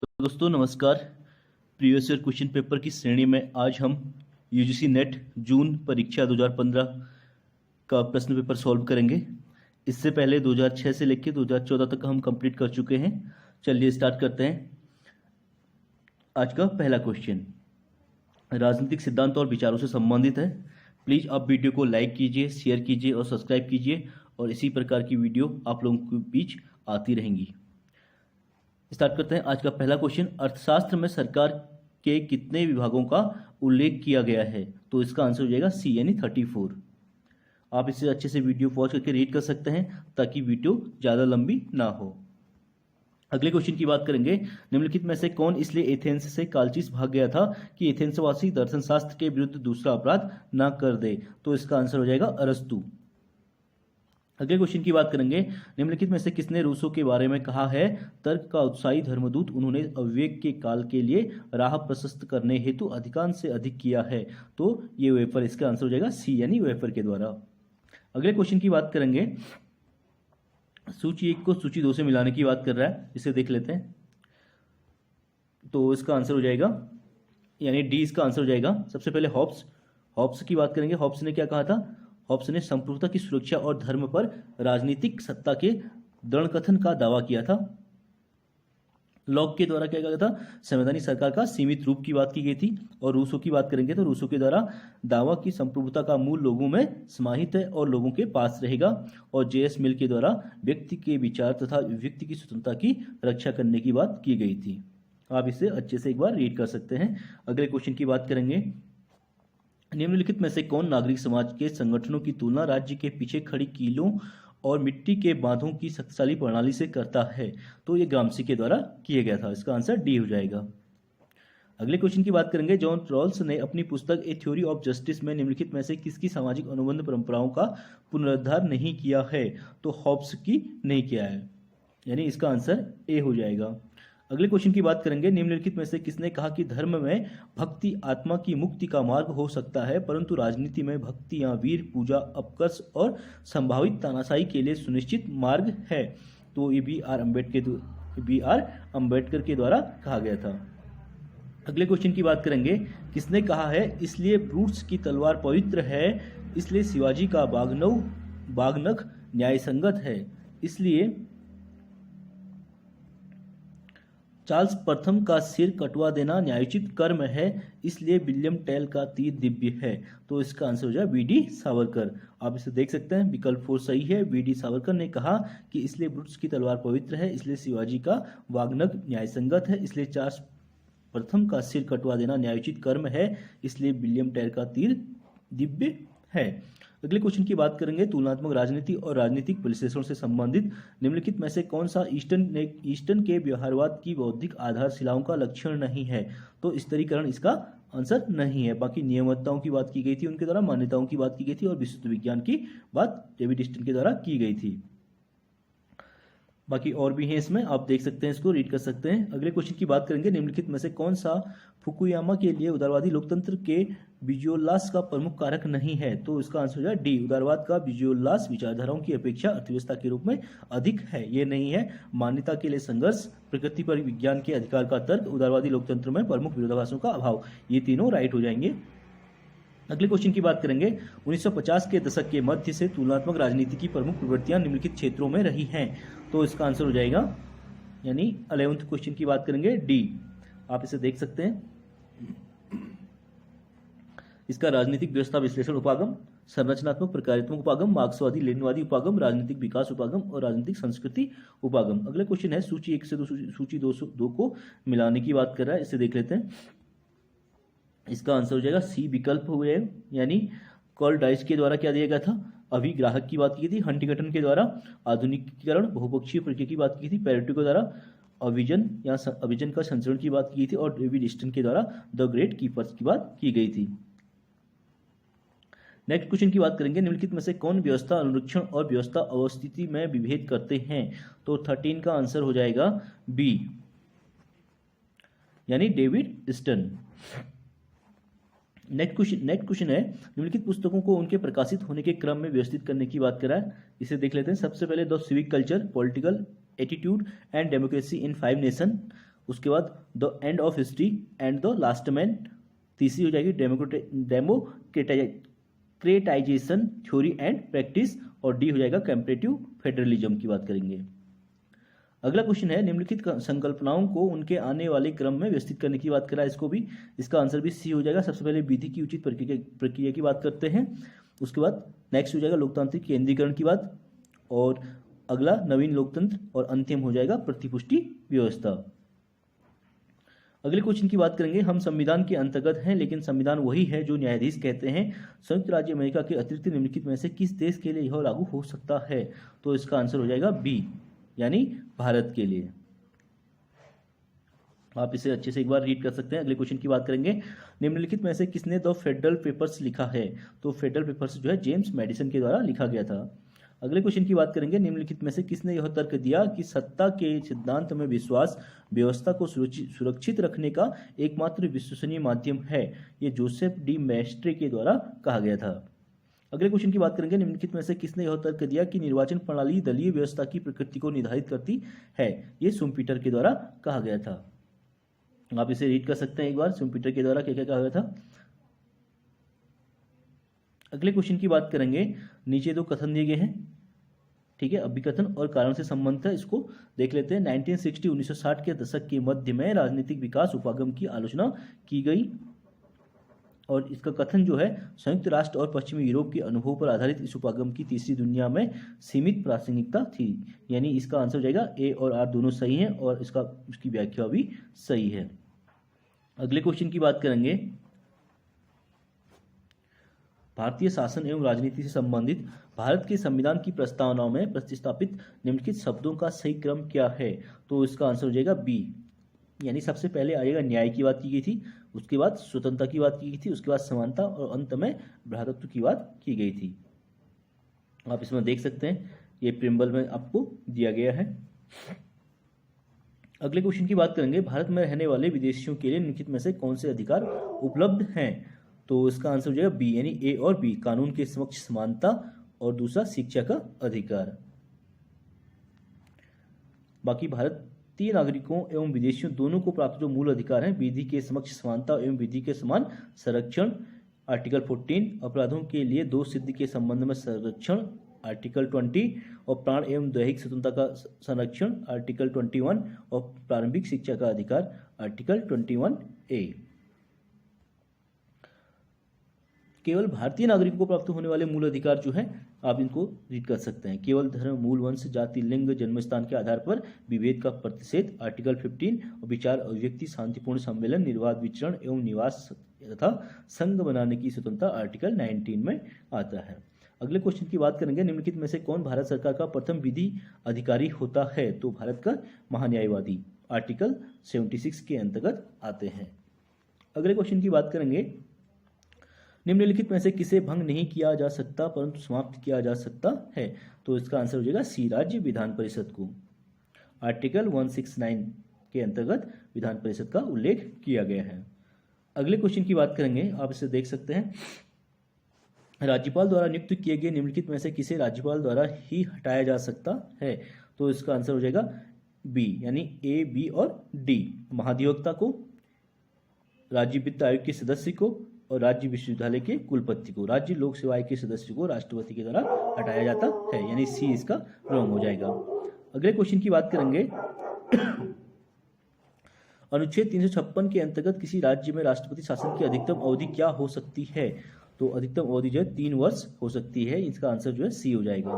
तो दोस्तों नमस्कार। प्रीवियस ईयर क्वेश्चन पेपर की श्रेणी में आज हम यूजीसी नेट जून परीक्षा 2015 का प्रश्न पेपर सॉल्व करेंगे। इससे पहले 2006 से लेकर 2014 तक हम कंप्लीट कर चुके हैं। चलिए स्टार्ट करते हैं। आज का पहला क्वेश्चन राजनीतिक सिद्धांत और विचारों से संबंधित है। प्लीज़ आप वीडियो को लाइक कीजिए, शेयर कीजिए और सब्सक्राइब कीजिए, और इसी प्रकार की वीडियो आप लोगों के बीच आती रहेंगी। स्टार्ट करते हैं। आज का पहला क्वेश्चन, अर्थशास्त्र में सरकार के कितने विभागों का उल्लेख किया गया है? तो इसका आंसर हो जाएगा सी यानी 34। आप इसे अच्छे से वीडियो पॉज करके रीड कर सकते हैं ताकि वीडियो ज़्यादा लंबी ना हो। अगले क्वेश्चन की बात करेंगे। निम्नलिखित में से कौन इसलिए एथेंस से कालचीस भाग गया था कि एथेंसवासी दर्शन शास्त्र के विरुद्ध दूसरा अपराध ना कर दे? तो इसका आंसर हो जाएगा अरस्तु। अगले क्वेश्चन की बात करेंगे। निम्नलिखित में से किसने रूसों के बारे में कहा है, तर्क का उत्साही धर्मदूत, उन्होंने अविवेक के काल के लिए राह प्रशस्त करने हेतु अधिकांश से अधिक किया है? तो ये वेफर, इसका आंसर हो जाएगा सी यानी वेफर के द्वारा। अगले क्वेश्चन की बात करेंगे। सूची 1 को सूची 2 से मिलाने की बात कर रहा है, इसे देख लेते हैं। तो इसका आंसर हो जाएगा यानी डी, इसका आंसर हो जाएगा। सबसे पहले हॉब्स की बात करेंगे। हॉब्स ने क्या कहा था? हॉब्स ने संप्रभुता की सुरक्षा और धर्म पर राजनीतिक सत्ता के दृढ़कथन का दावा किया था। लॉक के द्वारा क्या कहा था? संवैधानिक सरकार का सीमित रूप की बात की गई थी। और रूसो की बात करेंगे तो रूसो के द्वारा दावा की संप्रभुता का मूल लोगों में समाहित है और लोगों के पास रहेगा। और जेएस मिल के द्वारा व्यक्ति के विचार तथा व्यक्ति की स्वतंत्रता की रक्षा करने की बात की गई थी। आप इसे अच्छे से एक बार रीड कर सकते हैं। अगले क्वेश्चन की बात करेंगे। निम्नलिखित में से कौन नागरिक समाज के संगठनों की तुलना राज्य के पीछे खड़ी कीलों और मिट्टी के बांधों की शक्तिशाली प्रणाली से करता है? तो ये ग्रामसी के द्वारा किया गया था। इसका आंसर डी हो जाएगा। अगले क्वेश्चन की बात करेंगे। जॉन रॉल्स ने अपनी पुस्तक ए थ्योरी ऑफ जस्टिस में निम्नलिखित में से किसकी सामाजिक अनुबंध परंपराओं का पुनरुद्धार नहीं किया है? तो हॉब्स की नहीं किया है, यानी इसका आंसर ए हो जाएगा। अगले क्वेश्चन की बात करेंगे। निम्नलिखित में से किसने कहा कि धर्म में भक्ति आत्मा की मुक्ति का मार्ग हो सकता है, परंतु राजनीति में भक्ति या वीर पूजा अपकर्ष और संभावित तानाशाही के लिए सुनिश्चित मार्ग है? तो ये बी आर अम्बेडकर के द्वारा कहा गया था। अगले क्वेश्चन की बात करेंगे। किसने कहा है इसलिए ब्रूट्स की तलवार पवित्र है, इसलिए शिवाजी का बागनख न्यायसंगत है, इसलिए चार्ल्स प्रथम का सिर कटवा देना न्यायोचित कर्म है, इसलिए विलियम टेल का तीर दिव्य है? तो इसका आंसर हो जाए बी.डी. सावरकर। आप इसे देख सकते हैं, विकल्प 4 सही है। बी.डी. सावरकर ने कहा कि इसलिए ब्रुट्स की तलवार पवित्र है, इसलिए शिवाजी का वाग्नख न्यायसंगत है, इसलिए चार्ल्स प्रथम का सिर कटवा देना न्यायोचित कर्म है, इसलिए विलियम टेल का तीर दिव्य है। अगले क्वेश्चन की बात करेंगे। तुलनात्मक राजनीति और राजनीतिक विश्लेषण से संबंधित निम्नलिखित में से कौन सा ईस्टर्न के व्यवहारवाद की बौद्धिक आधारशिलाओं का लक्षण नहीं है? तो स्तरीकरण इसका आंसर नहीं है। बाकी नियमितताओं की बात की गई थी उनके द्वारा, मान्यताओं की बात की गई थी, और विशुद्ध विज्ञान की बात डेविड ईस्टर्न के द्वारा की गई थी। बाकी और भी हैं इसमें, आप देख सकते हैं, इसको रीड कर सकते हैं। अगले क्वेश्चन की बात करेंगे। निम्नलिखित में से कौन सा फुकुयामा के लिए उदारवादी लोकतंत्र के विजुअल्लास का प्रमुख कारक नहीं है? तो इसका आंसर हो जाए डी, उदारवाद का विजुअल्लास विचारधाराओं की अपेक्षा अर्थव्यवस्था के रूप में अधिक है। ये नहीं है। मान्यता के लिए संघर्ष, प्रकृति पर विज्ञान के अधिकार का तर्क, उदारवादी लोकतंत्र में प्रमुख विरोधाभासों का अभाव, ये तीनों राइट हो जाएंगे। अगले क्वेश्चन की बात करेंगे। 1950 के दशक के मध्य से तुलनात्मक राजनीति की प्रमुख प्रवृत्तियां निम्नलिखित क्षेत्रों में रही हैं? तो इसका आंसर हो जाएगा यानी 11th क्वेश्चन की बात करेंगे डी। आप इसे देख सकते हैं। इसका राजनीतिक व्यवस्था विश्लेषण उपागम, संरचनात्मक प्रकारात्मक उपागम, मार्क्सवादी लेनिनवादी उपागम, राजनीतिक विकास उपागम और राजनीतिक संस्कृति उपागम। अगले क्वेश्चन है सूची 1 से सूची 2 को मिलाने की बात कर रहा है, इसे देख लेते हैं। इसका आंसर हो जाएगा सी, विकल्प हो जाएगा, यानी कार्ल डाइस के द्वारा क्या दिया गया था? अभिग्राहक की बात की गई थी। हंटिंगटन के द्वारा आधुनिकीकरण बहुपक्षीय प्रक्रिया की बात की गई थी। पेरेटो के द्वारा अभिजन का संचरण की बात की गई थी। और डेविड ईस्टर्न के द्वारा द ग्रेट कीपर्स की बात की गई थी। नेक्स्ट क्वेश्चन की बात करेंगे। निम्नलिखित में से कौन व्यवस्था अनुरक्षण और व्यवस्था अवस्थिति में विभेद करते हैं? तो 13 का आंसर हो जाएगा बी, यानी डेविड ईस्टर्न। नेक्स्ट क्वेश्चन है। निम्नलिखित पुस्तकों को उनके प्रकाशित होने के क्रम में व्यवस्थित करने की बात करा है, इसे देख लेते हैं। सबसे पहले the civic culture, political attitude and democracy in 5 nation, उसके बाद the end of history and the last man, तीसरी हो जाएगी डेमोक्रेटाइजेशन थ्योरी एंड प्रैक्टिस, और डी हो जाएगा कंपैरेटिव फेडरलिज्म की बात करेंगे। अगला क्वेश्चन है निम्नलिखित संकल्पनाओं को उनके आने वाले क्रम में व्यवस्थित करने की बात करा है, इसको भी, इसका आंसर भी सी हो जाएगा। सबसे पहले विधि की उचित प्रक्रिया की बात करते हैं, उसके बाद नेक्स्ट हो जाएगा लोकतांत्रिक केंद्रीकरण की बात, और अगला नवीन लोकतंत्र, और अंतिम हो जाएगा प्रतिपुष्टि व्यवस्था। अगले क्वेश्चन की बात करेंगे, हम संविधान के अंतर्गत हैं लेकिन संविधान वही है जो न्यायाधीश कहते हैं, संयुक्त राज्य अमेरिका के अतिरिक्त निम्नलिखित में से किस देश के लिए यह लागू हो सकता है? तो इसका आंसर हो जाएगा बी, यानी भारत के लिए। आप इसे अच्छे से एक बार रीड कर सकते हैं। अगले क्वेश्चन की बात करेंगे, निम्नलिखित में से किसने द फेडरल पेपर्स लिखा है? तो फेडरल पेपर्स जो है जेम्स मैडिसन के द्वारा लिखा गया था। अगले क्वेश्चन की बात करेंगे, निम्नलिखित में से किसने यह तर्क दिया कि सत्ता के सिद्धांत में विश्वास व्यवस्था को सुरक्षित रखने का एकमात्र विश्वसनीय माध्यम है? ये जोसेफ डी मैस्ट्रे के द्वारा कहा गया था। अगले क्वेश्चन की बात करेंगे, निम्नलिखित में से किसने यह तर्क दिया कि निर्वाचन प्रणाली दलीय व्यवस्था की प्रकृति को निर्धारित करती है? ये शुम्पीटर के द्वारा कहा गया था। आप इसे रीड कर सकते हैं एक बार, शुम्पीटर के द्वारा क्या क्या कहा गया था। अगले क्वेश्चन की बात करेंगे, नीचे दो कथन दिए गए हैं, ठीक है, अभिकथन और कारण से संबंध है, इसको देख लेते हैं। 1960 के दशक के मध्य में राजनीतिक विकास उपागम की आलोचना की गई, और इसका कथन जो है संयुक्त राष्ट्र और पश्चिमी यूरोप के अनुभव पर आधारित इस उपागम की तीसरी दुनिया में सीमित प्रासंगिकता थी, यानी इसका आंसर हो जाएगा ए और आर दोनों सही हैं, और इसकी व्याख्या भी सही है। अगले क्वेश्चन की बात करेंगे, भारतीय शासन एवं राजनीति से संबंधित भारत के संविधान की प्रस्तावनाओं में प्रतिस्थापित निम्नलिखित शब्दों का सही क्रम क्या है? तो इसका आंसर हो जाएगा बी, यानी सबसे पहले आएगा न्याय की बात की गई थी, उसके बाद स्वतंत्रता की बात की गई थी, उसके बाद समानता, और अंत में भ्रातृत्व की बात की गई थी। आप इसमें देख सकते हैं, ये प्रिम्बल में आपको दिया गया है। अगले क्वेश्चन की बात करेंगे, भारत में रहने वाले विदेशियों के लिए निम्नलिखित में से कौन से अधिकार उपलब्ध हैं? तो इसका आंसर हो जाएगा बी, यानी ए और बी, कानून के समक्ष समानता, और दूसरा शिक्षा का अधिकार। बाकी भारतीय नागरिकों एवं विदेशियों दोनों को प्राप्त जो मूल अधिकार हैं, विधि के समक्ष समानता एवं विधि के समान संरक्षण, आर्टिकल 14, अपराधों के लिए दोष सिद्धि के संबंध में संरक्षण, आर्टिकल 20, और प्राण एवं दैहिक स्वतंत्रता का संरक्षण, आर्टिकल 21, और प्रारंभिक शिक्षा का अधिकार, आर्टिकल 21A। केवल भारतीय नागरिकों को प्राप्त होने वाले मूल अधिकार जो है, आप इनको रीड कर सकते हैं। केवल धर्म, मूल, वंश, जाति, लिंग, जन्मस्थान के आधार पर विभेद का प्रतिषेध, आर्टिकल 15, और विचार, अभिव्यक्ति, शांतिपूर्ण सम्मेलन, निर्बाध विचरण एवं निवास तथा संघ बनाने की स्वतंत्रता, आर्टिकल 19 में आता है। अगले क्वेश्चन की बात करेंगे, निम्नलिखित में से कौन भारत सरकार का प्रथम विधि अधिकारी होता है? तो भारत का महान्यायवादी, आर्टिकल 76 के अंतर्गत आते हैं। अगले क्वेश्चन की बात करेंगे, निम्नलिखित में से किसे भंग नहीं किया जा सकता परंतु समाप्त किया जा सकता है? तो इसका आंसर हो जाएगा सी, राज्य विधान परिषद को। आर्टिकल 169 के अंतर्गत विधान परिषद का उल्लेख किया गया है। अगले क्वेश्चन की बात करेंगे, आप इसे देख सकते हैं, राज्यपाल द्वारा नियुक्त किए गए निम्नलिखित में से किसे राज्यपाल द्वारा ही हटाया जा सकता है? तो इसका आंसर हो जाएगा बी, यानी ए, बी और डी, महाधिवक्ता को, राज्य वित्त आयोग के सदस्य को, और राज्य विश्वविद्यालय के कुलपति को। राज्य लोक सेवा आयोग के सदस्य को राष्ट्रपति के द्वारा हटाया जाता है, यानी सी इसका रॉन्ग हो जाएगा। अगले क्वेश्चन की बात करेंगे, अनुच्छेद 356 के अंतर्गत किसी राज्य में राष्ट्रपति शासन की अधिकतम अवधि क्या हो सकती है? तो अधिकतम अवधि जो है 3 वर्ष हो सकती है, इसका आंसर जो है सी हो जाएगा।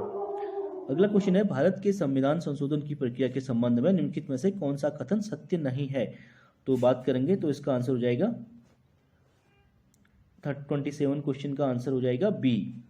अगला क्वेश्चन है, भारत के संविधान संशोधन की प्रक्रिया के संबंध में निम्नलिखित में से कौन सा कथन सत्य नहीं है? तो बात करेंगे तो इसका आंसर हो जाएगा 27 क्वेश्चन का आंसर हो जाएगा बी।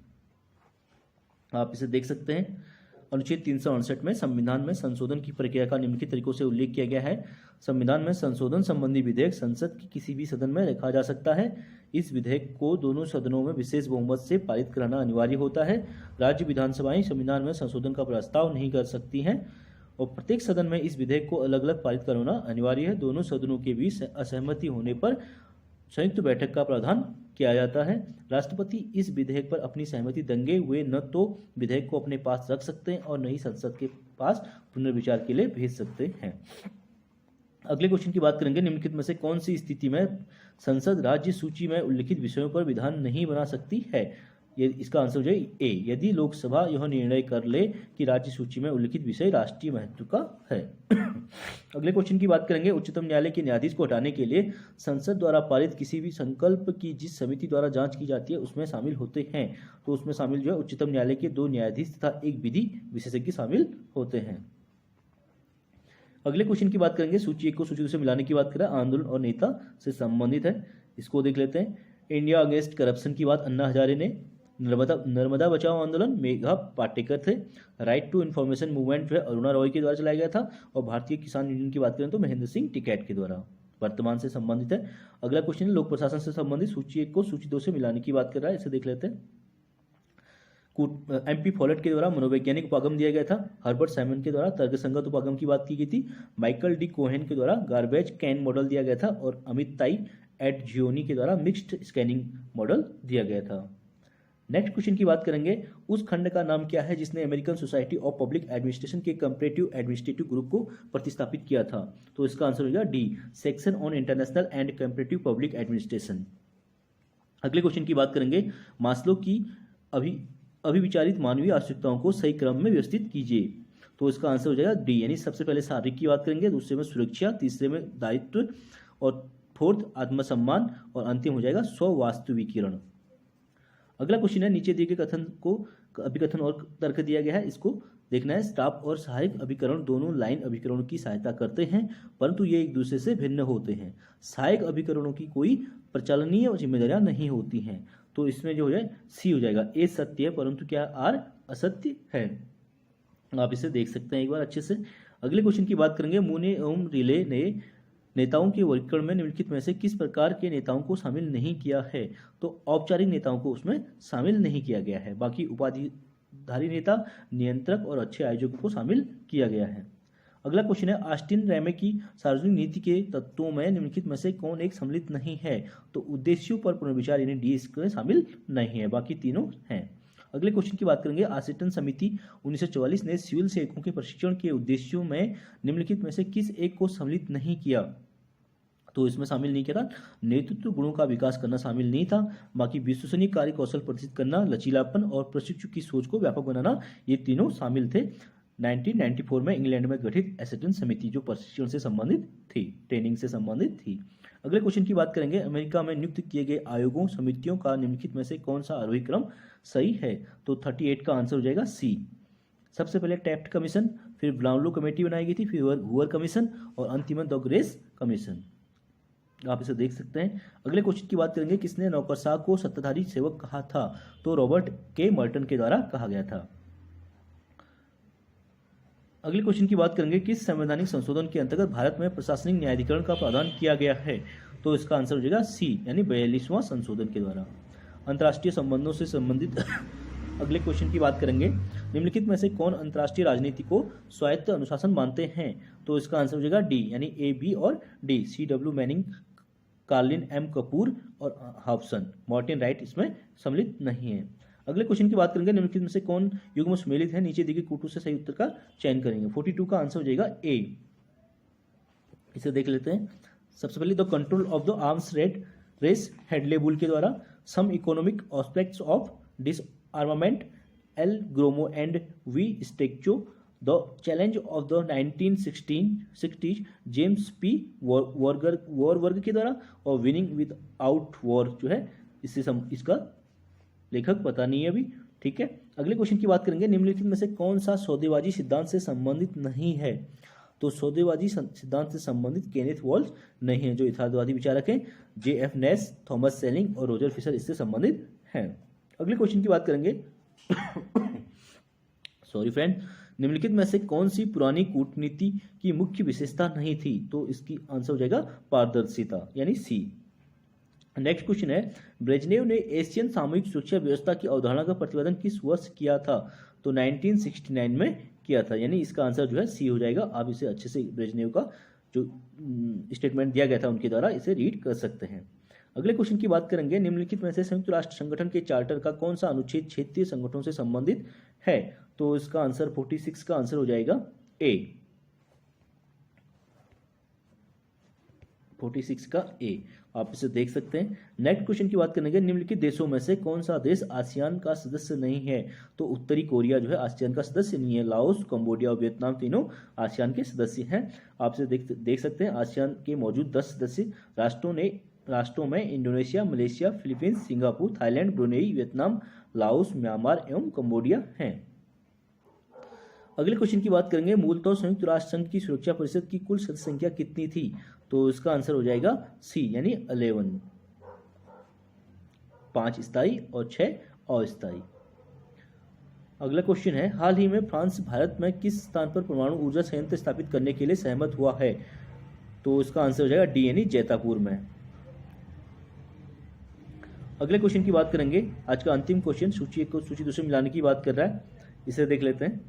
आप इसे देख सकते हैं, अनुच्छेद 368 में संविधान में संशोधन की प्रक्रिया का निम्नलिखित तरीकों से उल्लेख किया गया है। संविधान में संशोधन संबंधी विधेयक संसद की किसी भी सदन में रखा जा सकता है। इस विधेयक को दोनों सदनों में विशेष बहुमत से पारित कराना अनिवार्य होता है। राज्य विधानसभाएं संविधान में संशोधन का प्रस्ताव नहीं कर सकती हैं, और प्रत्येक सदन में इस विधेयक को अलग अलग पारित कराना अनिवार्य है। दोनों सदनों के बीच असहमति होने पर संयुक्त बैठक का प्रावधान किया जाता है। राष्ट्रपति इस विधेयक पर अपनी सहमति दंगे हुए न तो विधेयक को अपने पास रख सकते हैं और न ही संसद के पास पुनर्विचार के लिए भेज सकते हैं। अगले क्वेश्चन की बात करेंगे, निम्नलिखित में से कौन सी स्थिति में संसद राज्य सूची में उल्लिखित विषयों पर विधान नहीं बना सकती है। ये इसका आंसर हो जाए ए, यदि लोकसभा यह निर्णय कर ले कि राज्य सूची में उल्लिखित विषय राष्ट्रीय महत्व का है। अगले क्वेश्चन की बात करेंगे, उच्चतम न्यायालय के न्यायाधीश को हटाने के लिए संसद द्वारा पारित किसी भी संकल्प की जिस समिति द्वारा जांच की जाती है उसमें शामिल होते हैं। तो उसमें शामिल जो है उच्चतम न्यायालय के 2 न्यायाधीश तथा एक विधि विशेषज्ञ शामिल होते हैं। अगले क्वेश्चन की बात करेंगे, सूची 1 को सूची 2 से मिलाने की बात करें, आंदोलन और नेता से संबंधित है, इसको देख लेते हैं। इंडिया अगेंस्ट करप्शन की बात अन्ना हजारे ने, नर्मदा बचाओ आंदोलन मेघा पाटेकर थे, राइट टू इन्फॉर्मेशन मूवमेंट जो है अरुणा रॉय के द्वारा चलाया गया था, और भारतीय किसान यूनियन की बात करें तो महेंद्र सिंह टिकैत के द्वारा, वर्तमान से संबंधित है। अगला क्वेश्चन है लोक प्रशासन से संबंधित, सूची 1 को सूची 2 से मिलाने की बात कर रहा है, इसे देख लेते हैं। MP फॉलेट के द्वारा मनोवैज्ञानिक उपागम दिया गया था, हर्बर्ट साइमन के द्वारा तर्कसंगत उपागम की बात की गई थी, माइकल डी कोहेन के द्वारा गार्बेज कैन मॉडल दिया गया था, और अमित ताई एट जियोनी के द्वारा मिक्स्ड स्कैनिंग मॉडल दिया गया था। नेक्स्ट क्वेश्चन की बात करेंगे, उस खंड का नाम क्या है जिसने American society of public administration के कंपैरेटिव एडमिनिस्ट्रेटिव ग्रुप को प्रतिस्थापित किया था। तो इसका आंसर होगा D, section on international and comparative public administration. अगले क्वेश्चन की बात करेंगे, मास्लो की अभिविचारित मानवीय आवश्यकताओं को सही क्रम में व्यवस्थित कीजिए। तो इसका आंसर हो जाएगा डी, यानी सबसे पहले शारीरिक की बात करेंगे, दूसरे में सुरक्षा, तीसरे में दायित्व, और फोर्थ आत्मसम्मान, और अंतिम हो जाएगा स्ववास्तविकीकरण। अगला क्वेश्चन है, नीचे दिए गए कथन को अभिकथन और तर्क दिया गया है, इसको देखना है। स्टाफ और सहायक अभिकरण दोनों लाइन अभिकरणों की सहायता करते हैं, परंतु ये एक दूसरे से भिन्न होते हैं। सहायक अभिकरणों की कोई प्रचालनीय जिम्मेदारियां नहीं होती हैं। तो इसमें जो हो जाए सी हो जाएगा, ए सत्य है परंतु क्या आर असत्य है। आप इसे देख सकते हैं एक बार अच्छे से। अगले क्वेश्चन की बात करेंगे, मूने एवं रिले ने नेताओं के वर्गीकरण में निम्नलिखित में से किस प्रकार के नेताओं को शामिल नहीं किया है। तो औपचारिक नेताओं को उसमें शामिल नहीं किया गया है, बाकी उपाधिधारी नेता, नियंत्रक और अच्छे आयोजकों को शामिल किया गया है। अगला क्वेश्चन है, ऑस्टिन रैमे की सार्वजनिक नीति के तत्वों में निम्नलिखित में से कौन एक सम्मिलित नहीं है। तो उद्देश्यों पर पुनर्विचार यानी डी इसमें शामिल नहीं है, बाकी तीनों हैं। अगले क्वेश्चन की बात करेंगे, आसीटन समिति 1944 ने सिविल सेवकों के प्रशिक्षण के उद्देश्यों में निम्नलिखित में से किस एक को सम्मिलित नहीं किया। तो इसमें शामिल नहीं किया था, नेतृत्व गुणों का विकास करना शामिल नहीं था, बाकी विश्वसनीय कार्य कौशल प्रदर्शित करना, लचीलापन और प्रशिक्षु की सोच को व्यापक बनाना, ये तीनों शामिल थे। 1994 में इंग्लैंड में गठित एसेटन समिति जो प्रशिक्षण से संबंधित थी, ट्रेनिंग से संबंधित थी। अगले क्वेश्चन की बात करेंगे, अमेरिका में नियुक्त किए गए आयोगों समितियों का निम्नलिखित में से कौन सा आरोही क्रम सही है। तो 38 का आंसर हो जाएगा सी। सबसे पहले टैफ्ट कमीशन, फिर ब्राउनलो कमेटी बनाई गई थी, फिर हुअर कमीशन, और अंतिम द ग्रेस कमीशन। आप इसे देख सकते हैं। अगले क्वेश्चन की बात करेंगे, किसने नौकरशाह को सत्ताधारी सेवक कहा था। तो रॉबर्ट के मर्टन के द्वारा कहा गया था। अगले क्वेश्चन की बात करेंगे, किस संवैधानिक संशोधन के अंतर्गत भारत में प्रशासनिक न्यायाधिकरण का प्रावधान किया गया है। तो इसका आंसर हो जाएगा सी, यानी 42वां संशोधन के द्वारा। अंतर्राष्ट्रीय संबंधों से संबंधित अगले क्वेश्चन की बात करेंगे, निम्नलिखित में से कौन अंतर्राष्ट्रीय राजनीति को स्वायत्त अनुशासन मानते हैं। तो इसका आंसर हो जाएगा डी, यानी ए, बी और D. CW Manning, Carlin M Kapoor और हॉब्सन। मार्टिन राइट इसमें सम्मिलित नहीं है। अगले क्वेश्चन की बात करेंगे, निम्नलिखित में से कौन युग्म सम्मिलित है। नीचे दी गई कूटू से सही उत्तर का चयन करेंगे। 42 का आंसर हो जाएगा ए। इसे देख लेते हैं। सबसे पहले the control of the arms race Hedley Bull के द्वारा, some economic aspects of disarmament L ग्रोमो एंड वी स्टेक्चो, the challenge of the 1960s James P Warburg के द्वारा, और विनिंग विद आउट वॉर जो है इसका लेखक पता नहीं है अभी, ठीक है। अगले क्वेश्चन की बात करेंगे, निम्नलिखित में से कौन सा सौदेबाजी सिद्धांत से संबंधित नहीं है। तो सौदेबाजी सिद्धांत से संबंधित केनेथ वॉल्श नहीं है, जो यथार्थवादी विचारक हैं। JF नेस, थॉमस सेलिंग और रोजर फिशर इससे संबंधित हैं। अगले क्वेश्चन की बात करेंगे सॉरी फ्रेंड, निम्नलिखित में से कौन सी पुरानी कूटनीति की मुख्य विशेषता नहीं थी। तो इसकी आंसर हो जाएगा पारदर्शिता, यानी सी। नेक्स्ट क्वेश्चन है, ब्रेजनेव ने एशियन सामूहिक सुरक्षा व्यवस्था की अवधारणा का प्रतिपादन किस वर्ष किया था। तो 1969 में किया था, यानी इसका आंसर जो है सी हो जाएगा। आप इसे अच्छे से ब्रेजनेव का जो स्टेटमेंट दिया गया था उनके द्वारा इसे रीड कर सकते हैं। अगले क्वेश्चन की बात करेंगे, निम्नलिखित में से संयुक्त राष्ट्र संगठन के चार्टर का कौन सा अनुच्छेद क्षेत्रीय संगठनों से संबंधित है। तो इसका आंसर 46 का आंसर हो जाएगा ए। 46 का ए, आप इसे देख सकते हैं। नेक्स्ट क्वेश्चन की बात करेंगे, निम्नलिखित देशों में से कौन सा देश आसियान का सदस्य नहीं है? तो उत्तरी कोरिया जो है आसियान का सदस्य नहीं है। लाओस, कंबोडिया और वियतनाम तीनों आसियान के सदस्य हैं। आप इसे देख सकते हैं। आसियान के मौजूद 10 सदस्य राष्ट्रों में Indonesia, Malaysia, Philippines, Singapore, Thailand, Brunei, Vietnam, Laos, Myanmar एवं कंबोडिया हैं। अगले क्वेश्चन की बात करेंगे, मूलतः संयुक्त राष्ट्र संघ की सुरक्षा परिषद की कुल सदस्य संख्या कितनी थी? तो इसका आंसर हो जाएगा सी यानी 11, 5 स्थायी और 6 अस्थायी। अगला क्वेश्चन है, हाल ही में फ्रांस भारत में किस स्थान पर परमाणु ऊर्जा संयंत्र स्थापित करने के लिए सहमत हुआ है? तो इसका आंसर हो जाएगा डी यानी जैतापुर में। अगले क्वेश्चन की बात करेंगे, आज का अंतिम क्वेश्चन सूची दो से मिलाने की बात कर रहा है, इसे देख लेते हैं।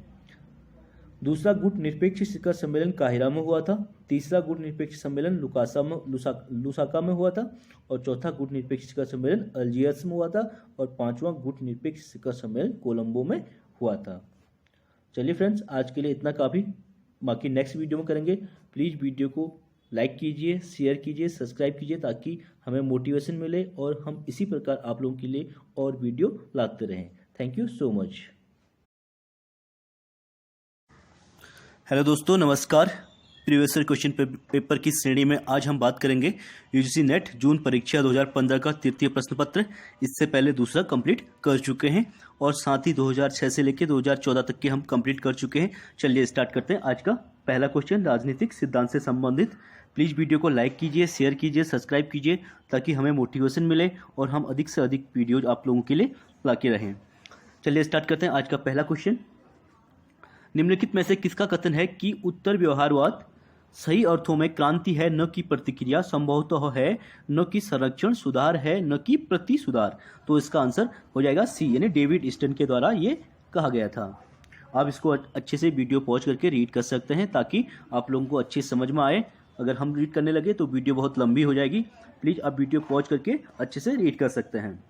दूसरा गुट निरपेक्ष शिखर सम्मेलन काहिरा में हुआ था, तीसरा गुट निरपेक्ष सम्मेलन लुसाका में हुआ था, और चौथा गुट निरपेक्ष शिखर सम्मेलन अल्जियर्स में हुआ था, और पांचवां गुट निरपेक्ष शिखर सम्मेलन कोलंबो में हुआ था। चलिए फ्रेंड्स, आज के लिए इतना काफ़ी, बाकी नेक्स्ट वीडियो में करेंगे। प्लीज़ वीडियो को लाइक कीजिए, शेयर कीजिए, सब्सक्राइब कीजिए, ताकि हमें मोटिवेशन मिले और हम इसी प्रकार आप लोगों के लिए और वीडियो लाते रहें। Thank you so much. Hello दोस्तों, नमस्कार। प्रीवियस ईयर क्वेश्चन पेपर की श्रेणी में आज हम बात करेंगे यूजीसी नेट जून परीक्षा 2015 का तृतीय प्रश्न पत्र। इससे पहले दूसरा कंप्लीट कर चुके हैं और साथ ही 2006 से लेकर 2014 तक के हम कंप्लीट कर चुके हैं। चलिए स्टार्ट करते हैं। आज का पहला क्वेश्चन राजनीतिक सिद्धांत से संबंधित। प्लीज़ वीडियो को लाइक कीजिए, शेयर कीजिए, सब्सक्राइब कीजिए, ताकि हमें मोटिवेशन मिले और हम अधिक से अधिक वीडियोज आप लोगों के लिए लाके रहें। चलिए स्टार्ट करते हैं। आज का पहला क्वेश्चन, निम्नलिखित में से किसका कथन है कि उत्तर व्यवहारवाद सही अर्थों में क्रांति है, न कि प्रतिक्रिया, संभवतः है, न कि संरक्षण, सुधार है, न कि प्रति सुधार? तो इसका आंसर हो जाएगा सी यानी डेविड ईस्टन के द्वारा ये कहा गया था। आप इसको अच्छे से वीडियो पॉज करके रीड कर सकते हैं, ताकि आप लोगों को अच्छे समझ में आए। अगर हम रीड करने लगे तो वीडियो बहुत लंबी हो जाएगी। प्लीज़ आप वीडियो पॉज करके अच्छे से रीड कर सकते हैं।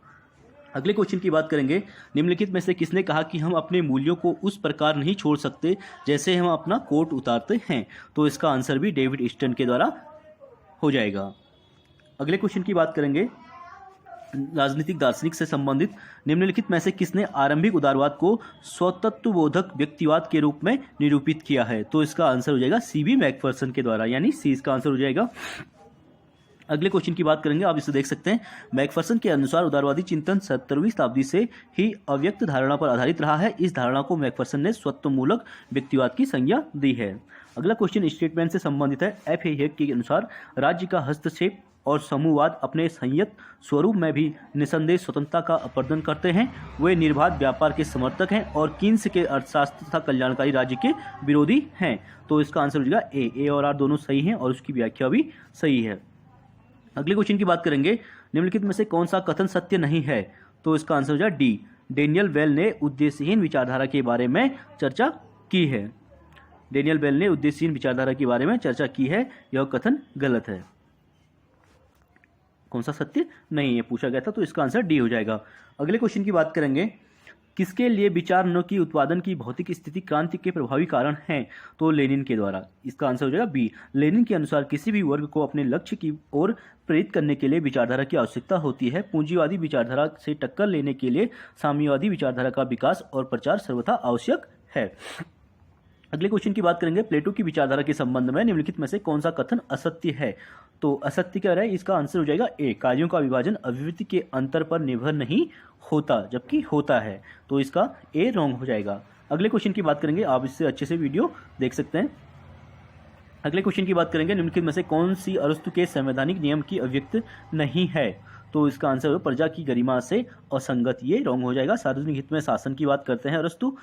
अगले क्वेश्चन की बात करेंगे, निम्नलिखित में से किसने कहा कि हम अपने मूल्यों को उस प्रकार नहीं छोड़ सकते जैसे हम अपना कोट उतारते हैं? तो इसका आंसर भी डेविड ईस्टन के द्वारा हो जाएगा। अगले क्वेश्चन की बात करेंगे, राजनीतिक दार्शनिक से संबंधित। निम्नलिखित में से किसने आरंभिक उदारवाद को स्वतत्वबोधक व्यक्तिवाद के रूप में निरूपित किया है? तो इसका आंसर हो जाएगा सीबी मैकफर्सन के द्वारा, यानी सी इसका आंसर हो जाएगा। अगले क्वेश्चन की बात करेंगे, आप इसे देख सकते हैं। मैकफर्सन के अनुसार उदारवादी चिंतन 17वीं शताब्दी से ही अव्यक्त धारणा पर आधारित रहा है। इस धारणा को मैकफर्सन ने स्वत्वमूलक व्यक्तिवाद की संज्ञा दी है। अगला क्वेश्चन स्टेटमेंट से संबंधित है। एफ हेग के अनुसार राज्य का हस्तक्षेप और समूहवाद अपने संयत स्वरूप में भी निसंदेह स्वतंत्रता का अपर्दन करते हैं। वे निर्बाध व्यापार के समर्थक हैं और कीन्स के अर्थशास्त्र तथा कल्याणकारी राज्य के विरोधी हैं। तो इसका आंसर हो जाएगा ए और आर दोनों सही हैं और उसकी व्याख्या भी सही है। अगले क्वेश्चन की बात करेंगे, निम्नलिखित में से कौन सा कथन सत्य नहीं है? तो इसका आंसर हो जाएगा डी। डेनियल बेल ने उद्देश्यहीन विचारधारा के बारे में चर्चा की है। डेनियल बेल ने उद्देश्यहीन विचारधारा के बारे में चर्चा की है, यह कथन गलत है। कौन सा सत्य नहीं है पूछा गया था, तो इसका आंसर डी हो जाएगा। अगले क्वेश्चन की बात करेंगे, किसके लिए विचार न कि उत्पादन की भौतिक स्थिति क्रांति के प्रभावी कारण है? तो लेनिन के द्वारा। इसका आंसर हो जाएगा बी। लेनिन के अनुसार किसी भी वर्ग को अपने लक्ष्य की ओर प्रेरित करने के लिए विचारधारा की आवश्यकता होती है। पूंजीवादी विचारधारा से टक्कर लेने के लिए साम्यवादी विचारधारा का विकास और प्रचार सर्वथा आवश्यक है। अगले क्वेश्चन की बात करेंगे, प्लेटो की विचारधारा के संबंध में निम्नलिखित में से कौन सा कथन असत्य है? तो असत्य क्या है? इसका आंसर हो जाएगा ए। कार्यों का विभाजन अभिवृत्ति के अंतर पर निर्भर नहीं होता, जबकि होता है। तो इसका ए रॉन्ग हो जाएगा। अगले क्वेश्चन की बात करेंगे, आप इससे अच्छे से वीडियो देख सकते हैं। अगले क्वेश्चन की बात करेंगे, निम्नलिखित में से कौन सी अरस्तु के संवैधानिक नियम की अभिव्यक्त नहीं है? तो इसका आंसर हो प्रजा की गरिमा से असंगत, ये रॉन्ग हो जाएगा। सार्वजनिक हित में शासन की बात करते हैं अरस्तु,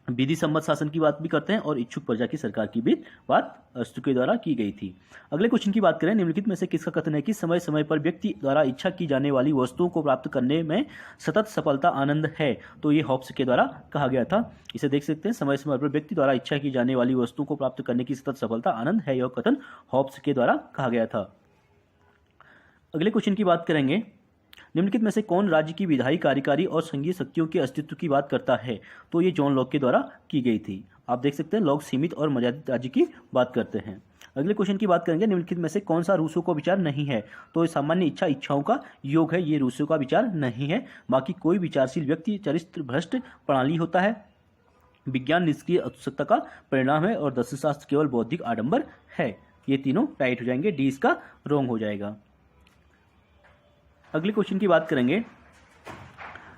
विधि सम्मत शासन की बात भी करते हैं और इच्छुक प्रजा की सरकार की भी बात अरस्तु के द्वारा की गई थी। अगले क्वेश्चन की बात करें, निम्नलिखित में से किसका कथन है कि समय समय पर व्यक्ति द्वारा इच्छा की जाने वाली वस्तुओं को प्राप्त करने में सतत सफलता आनंद है? तो ये हॉब्स के द्वारा कहा गया था। इसे देख सकते हैं, समय समय पर व्यक्ति द्वारा इच्छा की जाने वाली वस्तुओं को प्राप्त करने की सतत सफलता आनंद है, यह कथन हॉब्स के द्वारा कहा गया था। अगले क्वेश्चन की बात करेंगे, निम्नलिखित में से कौन राज्य की विधायी, कार्यकारी और संघीय शक्तियों के अस्तित्व की बात करता है? तो ये जॉन लॉक के द्वारा की गई थी। आप देख सकते हैं, लॉक सीमित और मर्यादित राज्य की बात करते हैं। अगले क्वेश्चन की बात करेंगे, निम्नलिखित में से कौन सा रूसो का विचार नहीं है? तो सामान्य इच्छा इच्छाओं का योग है, ये रूसो का विचार नहीं है। बाकी कोई विचारशील व्यक्ति चरित्र भ्रष्ट प्रणाली होता है, विज्ञान निष्क्रिय उत्सुकता का परिणाम है, और दर्शन शास्त्र केवल बौद्धिक आडंबर है। ये तीनों राइट हो जाएंगे, डी इसका रॉन्ग हो जाएगा। अगले क्वेश्चन की बात करेंगे,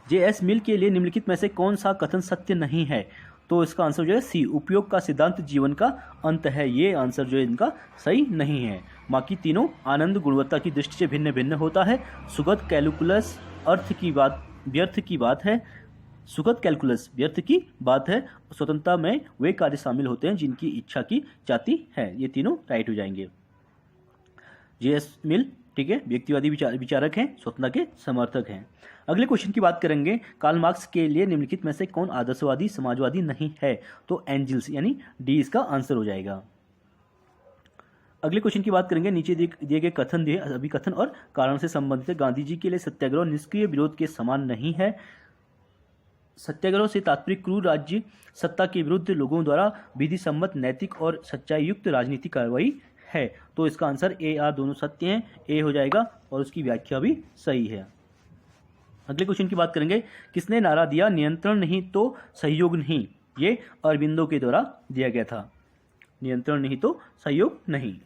जे.एस. मिल के लिए निम्नलिखित में से कौन सा कथन सत्य नहीं है? तो इसका आंसर हो जाएगा सी, उपयोग का सिद्धांत जीवन का अंत है। ये आंसर जो है इनका सही नहीं है। बाकी तीनों आनंद गुणवत्ता की दृष्टि से भिन्न भिन्न होता है। सुगत कैलकुलस अर्थ की बात व्यर्थ की बात है, सुगत कैलकुलस व्यर्थ की बात है। स्वतंत्रता में वे कार्य शामिल होते हैं जिनकी इच्छा की जाती है। ये तीनों राइट हो जाएंगे। जे.एस. मिल ठीक है, व्यक्तिवादी विचारक हैं, स्वतंत्रता के समर्थक हैं। अगले क्वेश्चन की बात करेंगे, कार्ल मार्क्स के लिए निम्नलिखित में से कौन आदर्शवादी समाजवादी नहीं है? तो एंजल्स, यानी डी इसका आंसर हो जाएगा। अगले क्वेश्चन की बात करेंगे, नीचे दिए गए कथन दिए अभिकथन और कारण से संबंधित है। गांधी जी के लिए सत्याग्रह निष्क्रिय विरोध के समान नहीं है। सत्याग्रह से तात्पर्य क्रूर राज्य सत्ता के विरुद्ध लोगों द्वारा विधि सम्मत नैतिक और सच्चाई युक्त राजनीतिक कार्रवाई है। तो इसका आंसर ए आर दोनों सत्य हैं, ए हो जाएगा, और उसकी व्याख्या भी सही है। अगले क्वेश्चन की बात करेंगे, किसने नारा दिया नियंत्रण नहीं तो सहयोग नहीं? ये अरविंदो के द्वारा दिया गया था, नियंत्रण नहीं तो सहयोग नहीं।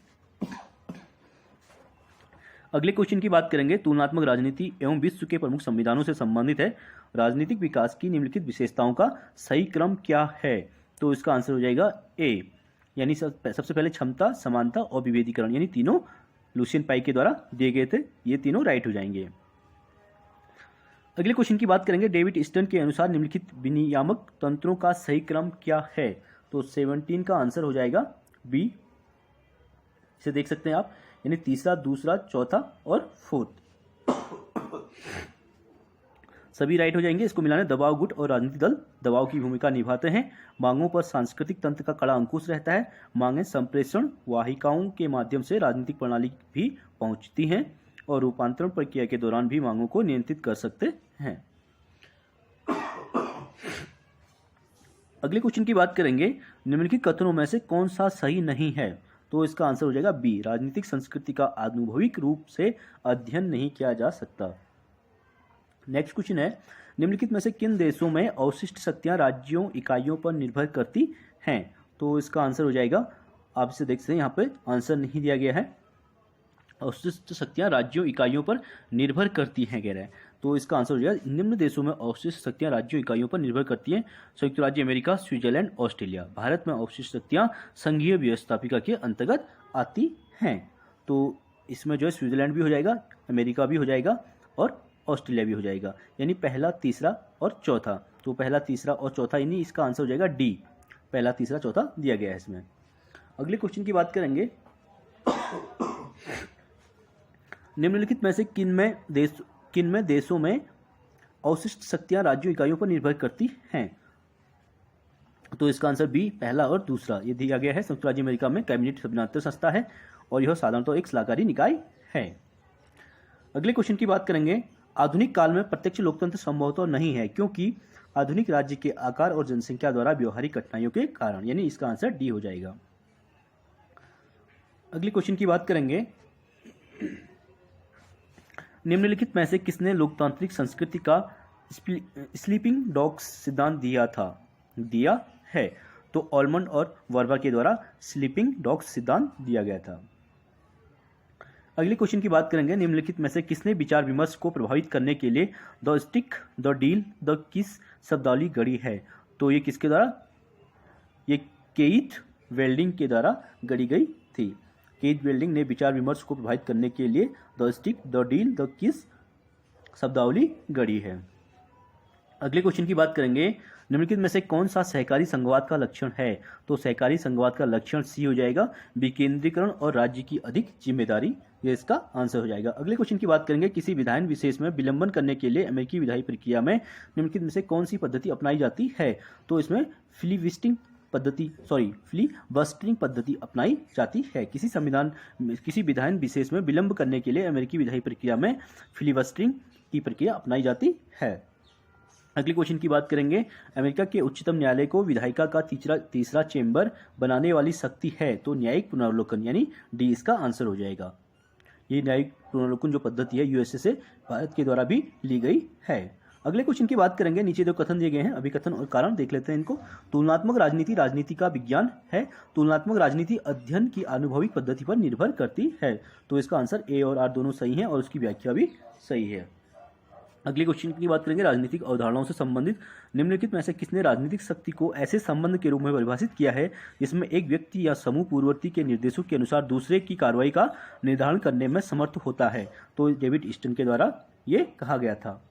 अगले क्वेश्चन की बात करेंगे, तुलनात्मक राजनीति एवं विश्व के प्रमुख संविधानों से संबंधित है। राजनीतिक विकास की निम्नलिखित विशेषताओं का सही क्रम क्या है? तो इसका आंसर हो जाएगा ए, यानी सबसे पहले क्षमता, समानता और विभेदीकरण, यानी तीनों लुसियन पाई के द्वारा दिए गए थे। ये तीनों राइट हो जाएंगे। अगले क्वेश्चन की बात करेंगे, डेविड स्टर्न के अनुसार निम्नलिखित विनियामक तंत्रों का सही क्रम क्या है? तो 17 का आंसर हो जाएगा बी, इसे देख सकते हैं आप, यानी तीसरा, दूसरा, चौथा और फोर्थ सभी राइट हो जाएंगे। इसको मिलाने दबाव गुट और राजनीतिक दल दबाव की भूमिका निभाते हैं। मांगों पर सांस्कृतिक तंत्र का कड़ा अंकुश रहता है। मांगें संप्रेषण वाहिकाओं के माध्यम से राजनीतिक प्रणाली भी पहुंचती हैं, और रूपांतरण प्रक्रिया के दौरान भी मांगों को नियंत्रित कर सकते हैं। अगले क्वेश्चन की बात करेंगे, निम्नलिखित कथनों में से कौन सा सही नहीं है? तो इसका आंसर हो जाएगा बी, राजनीतिक संस्कृति का आनुभविक रूप से अध्ययन नहीं किया जा सकता। नेक्स्ट क्वेश्चन है, निम्नलिखित में से किन देशों में अवशिष्ट शक्तियां राज्यों इकाइयों पर निर्भर करती हैं? तो इसका आंसर हो जाएगा, आप इसे देख सकते हैं, यहाँ पे आंसर नहीं दिया गया है। अवशिष्ट शक्तियां राज्यों इकाइयों पर निर्भर करती हैं कह रहे हैं। तो इसका आंसर हो जाएगा, निम्न देशों में अवशिष्ट शक्तियां राज्यों इकाइयों पर निर्भर करती हैं: संयुक्त राज्य अमेरिका, स्विट्जरलैंड, ऑस्ट्रेलिया। भारत में अवशिष्ट शक्तियां संघीय व्यवस्थापिका के अंतर्गत आती हैं। तो इसमें जो है स्विट्जरलैंड भी हो जाएगा, अमेरिका भी हो जाएगा और ऑस्ट्रेलिया भी हो जाएगा, यानी पहला, तीसरा और चौथा। तो पहला, तीसरा और चौथा, यानी इसका आंसर हो जाएगा डी, पहला, तीसरा, चौथा दिया गया है इसमें। अगले क्वेश्चन की बात करेंगे, निम्नलिखित में से किन में देशों में अवशिष्ट शक्तियां राज्यों इकाइयों पर निर्भर करती हैं? तो इसका आंसर बी, पहला और दूसरा, ये दिया गया है। संयुक्त राज्य अमेरिका में कैबिनेट स्वामित्व संस्था है, और यह साधारणतः एक सलाहकारी निकाय है। अगले क्वेश्चन की बात करेंगे, आधुनिक काल में प्रत्यक्ष लोकतंत्र संभवतः नहीं है, क्योंकि आधुनिक राज्य के आकार और जनसंख्या द्वारा व्यवहारिक कठिनाइयों के कारण, यानी इसका आंसर डी हो जाएगा। अगले क्वेश्चन की बात करेंगे, निम्नलिखित में से किसने लोकतांत्रिक संस्कृति का स्लीपिंग डॉग्स सिद्धांत दिया है? तो ऑलमंड और वर्बा के द्वारा स्लीपिंग डॉग्स सिद्धांत दिया गया था। अगले क्वेश्चन की बात करेंगे, निम्नलिखित में से किसने विचार विमर्श को प्रभावित करने के लिए the stick, the deal, the किस शब्दावली गढ़ी है? तो ये किसके द्वारा? ये केइथ वेल्डिंग के द्वारा गढ़ी गई थी। केइथ वेल्डिंग ने विचार विमर्श को प्रभावित करने के लिए the stick, the deal, the किस शब्दावली गढ़ी है। अगले क्वेश्चन की बात करेंगे, निम्नलिखित में से कौन सा सहकारी संघवाद का लक्षण है? तो सहकारी संघवाद का लक्षण सी हो जाएगा, विकेंद्रीकरण और राज्य की अधिक जिम्मेदारी, ये इसका आंसर हो जाएगा। अगले क्वेश्चन की बात करेंगे, किसी विधायन विशेष में विलंबन करने के लिए अमेरिकी विधायी प्रक्रिया में निम्नलिखित में से कौन सी पद्धति अपनाई जाती है? तो इसमें फिलीबस्टरिंग पद्धति अपनाई जाती है। किसी विधायन विशेष में विलंब करने के लिए अमेरिकी विधायी प्रक्रिया में फिलीबस्टरिंग की प्रक्रिया अपनाई जाती है। अगले क्वेश्चन की बात करेंगे, अमेरिका के उच्चतम न्यायालय को विधायिका का तीसरा चेंबर बनाने वाली शक्ति है, तो न्यायिक पुनर्वलोकन यानी डी इसका आंसर हो जाएगा। ये न्यायिक पुनर्वलोकन जो पद्धति है यूएसए से भारत के द्वारा भी ली गई है। अगले क्वेश्चन की बात करेंगे, नीचे दो कथन दिए गए हैं, अभिकथन और कारण देख लेते हैं इनको। तुलनात्मक राजनीति राजनीति का विज्ञान है। तुलनात्मक राजनीति अध्ययन की अनुभविक पद्धति पर निर्भर करती है, तो इसका आंसर ए और आर दोनों सही है और उसकी व्याख्या भी सही है। अगले क्वेश्चन की बात करेंगे, राजनीतिक अवधारणाओं से संबंधित निम्नलिखित में से किसने राजनीतिक शक्ति को ऐसे संबंध के रूप में परिभाषित किया है जिसमें एक व्यक्ति या समूह पूर्ववर्ती के निर्देशों के अनुसार दूसरे की कार्रवाई का निर्धारण करने में समर्थ होता है, तो डेविड ईस्टन के द्वारा ये कहा गया था।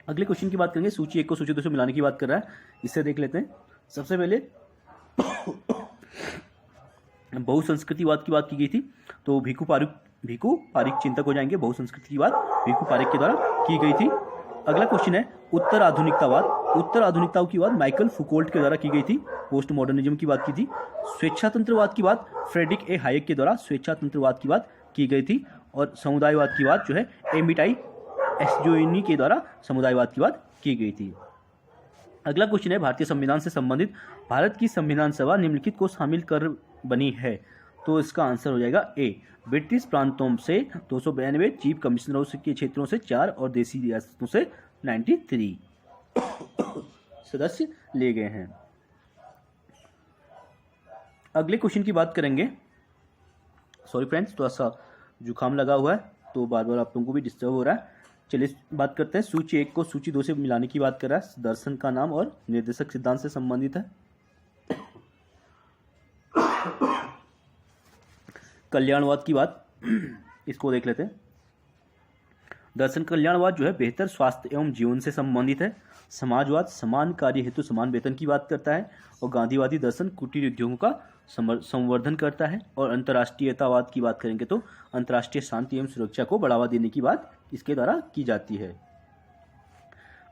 अगले क्वेश्चन की बात करेंगे, सूची 1 को सूची 2 से मिलाने की बात कर रहा है, इससे देख लेते हैं। सबसे पहले बहुसंस्कृतिवाद की बात की गई थी, तो भीखू पारिक चिंतक हो जाएंगे। बहुसंस्कृति की बात भीखू पारिक के द्वारा की गई थी। अगला क्वेश्चन है उत्तर आधुनिकतावाद। उत्तर आधुनिकताओं की बात माइकल फुकोल्ट के द्वारा की गई थी। पोस्ट मॉडर्निज्म की बात की थी। स्वेच्छातंत्रवाद की बात फ्रेडरिक ए हायेक के द्वारा स्वेच्छातंत्रवाद की बात की गई थी। और समुदायवाद की बात जो है एमिटाई एस्जोइनी के द्वारा समुदायवाद की बात की गई थी। अगला क्वेश्चन है भारतीय संविधान से संबंधित, भारत की संविधान सभा निम्नलिखित को शामिल कर बनी है, तो इसका आंसर हो जाएगा ए। ब्रिटिश प्रांतों से 292, चीफ कमिश्नरों के क्षेत्रों से 4 और देसी रियासतों से 93 सदस्य ले गए हैं। अगले क्वेश्चन की बात करेंगे, सॉरी फ्रेंड्स थोड़ा सा जुकाम लगा हुआ है तो बार बार आप लोगों को भी डिस्टर्ब हो रहा है। चलिए बात करते हैं, सूची 1 को सूची 2 से मिलाने की बात कर रहा है। दर्शन का नाम और निर्देशक सिद्धांत से संबंधित है। कल्याणवाद की बात इसको देख लेते हैं। दर्शन कल्याणवाद जो है बेहतर स्वास्थ्य एवं जीवन से संबंधित है। समाजवाद समान कार्य हेतु समान वेतन की बात करता है। और गांधीवादी दर्शन कुटीर उद्योगों का संवर्धन करता है। और अंतर्राष्ट्रीयतावाद की बात करेंगे तो अंतर्राष्ट्रीय शांति एवं सुरक्षा को बढ़ावा देने की बात इसके द्वारा की जाती है।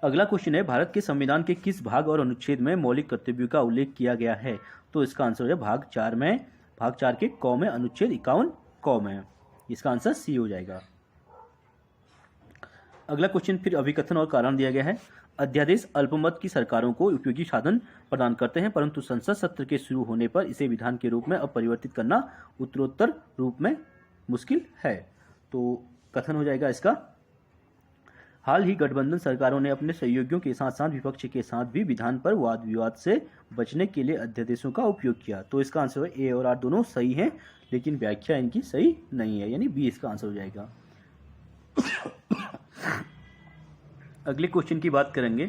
अगला क्वेश्चन है, भारत के संविधान के किस भाग और अनुच्छेद में मौलिक कर्तव्यों का उल्लेख किया गया है, तो इसका आंसर है भाग 4 के क में अनुच्छेद 51 क में। इसका आंसर सी हो जाएगा। अगला क्वेश्चन फिर अभिकथन और कारण दिया गया है। अध्यादेश अल्पमत की सरकारों को उपयोगी साधन प्रदान करते हैं, परंतु संसद सत्र के शुरू होने पर इसे विधान के रूप में अपरिवर्तित करना उत्तरोत्तर रूप में मुश्किल है, तो कथन हो जाएगा इसका। हाल ही गठबंधन सरकारों ने अपने सहयोगियों के साथ साथ विपक्ष के साथ भी विधान पर वाद विवाद से बचने के लिए अध्यादेशों का उपयोग किया, तो इसका आंसर है ए और आर दोनों सही हैं, लेकिन व्याख्या इनकी सही नहीं है, यानी बी इसका आंसर हो जाएगा। अगले क्वेश्चन की बात करेंगे,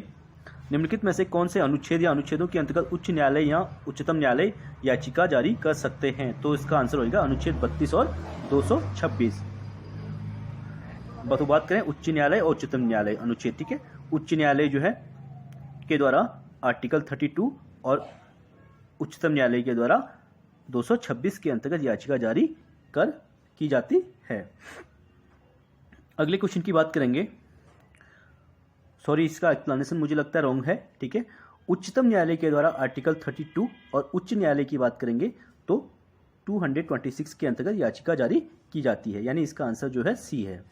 निम्नलिखित में से कौन से अनुच्छेद या अनुच्छेदों के अंतर्गत उच्च न्यायालय या उच्चतम न्यायालय याचिका जारी कर सकते हैं, तो इसका आंसर होगा अनुच्छेद 32 और 226। तो बात करें उच्च न्यायालय और उच्चतम न्यायालय अनुच्छेद, ठीक है। उच्च न्यायालय जो है के द्वारा आर्टिकल 32 और उच्चतम न्यायालय के द्वारा 226 के अंतर्गत याचिका जारी की जाती है। अगले क्वेश्चन की बात करेंगे, सॉरी इसका एक्सप्लेनेशन मुझे लगता है रॉन्ग है, ठीक है। उच्चतम न्यायालय के द्वारा आर्टिकल 32 और उच्च न्यायालय की बात करेंगे तो 226 के अंतर्गत याचिका जारी की जाती है, यानी इसका आंसर जो है सी है।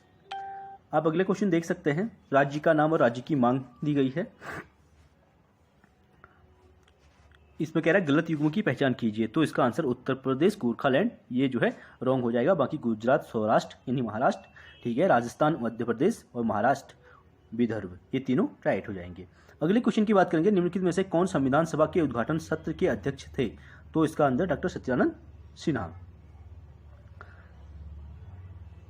आप अगले क्वेश्चन देख सकते हैं, राज्य का नाम और राज्य की मांग दी गई है। इसमें कह रहा है गलत युग्म की पहचान कीजिए, तो इसका आंसर उत्तर प्रदेश गोरखालैंड ये जो है रॉन्ग हो जाएगा। बाकी गुजरात सौराष्ट्र यानी महाराष्ट्र, ठीक है, राजस्थान मध्य प्रदेश और महाराष्ट्र विदर्भ ये तीनों राइट हो जाएंगे। अगले क्वेश्चन की बात करेंगे, निम्नलिखित में से कौन संविधान सभा के उद्घाटन सत्र के अध्यक्ष थे, तो इसका आंसर डॉक्टर सत्यानंद सिन्हा।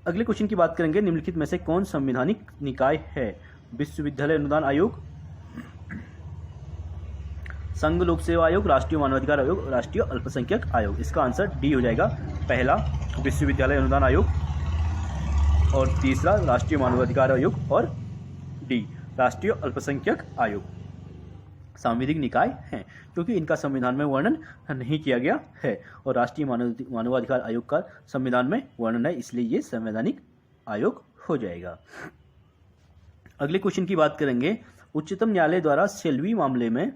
अगले क्वेश्चन की बात करेंगे, निम्नलिखित में से कौन संवैधानिक निकाय है, विश्वविद्यालय अनुदान आयोग, संघ लोक सेवा आयोग, राष्ट्रीय मानवाधिकार आयोग, राष्ट्रीय अल्पसंख्यक आयोग। इसका आंसर डी हो जाएगा, पहला विश्वविद्यालय अनुदान आयोग और तीसरा राष्ट्रीय मानवाधिकार आयोग और डी राष्ट्रीय अल्पसंख्यक आयोग सांविधिक निकाय हैं, क्योंकि इनका संविधान में वर्णन नहीं किया गया है और राष्ट्रीय मानवाधिकार आयोग का संविधान में वर्णन है, इसलिए ये संवैधानिक आयोग हो जाएगा। अगले क्वेश्चन की बात करेंगे, उच्चतम न्यायालय द्वारा सेल्वी मामले में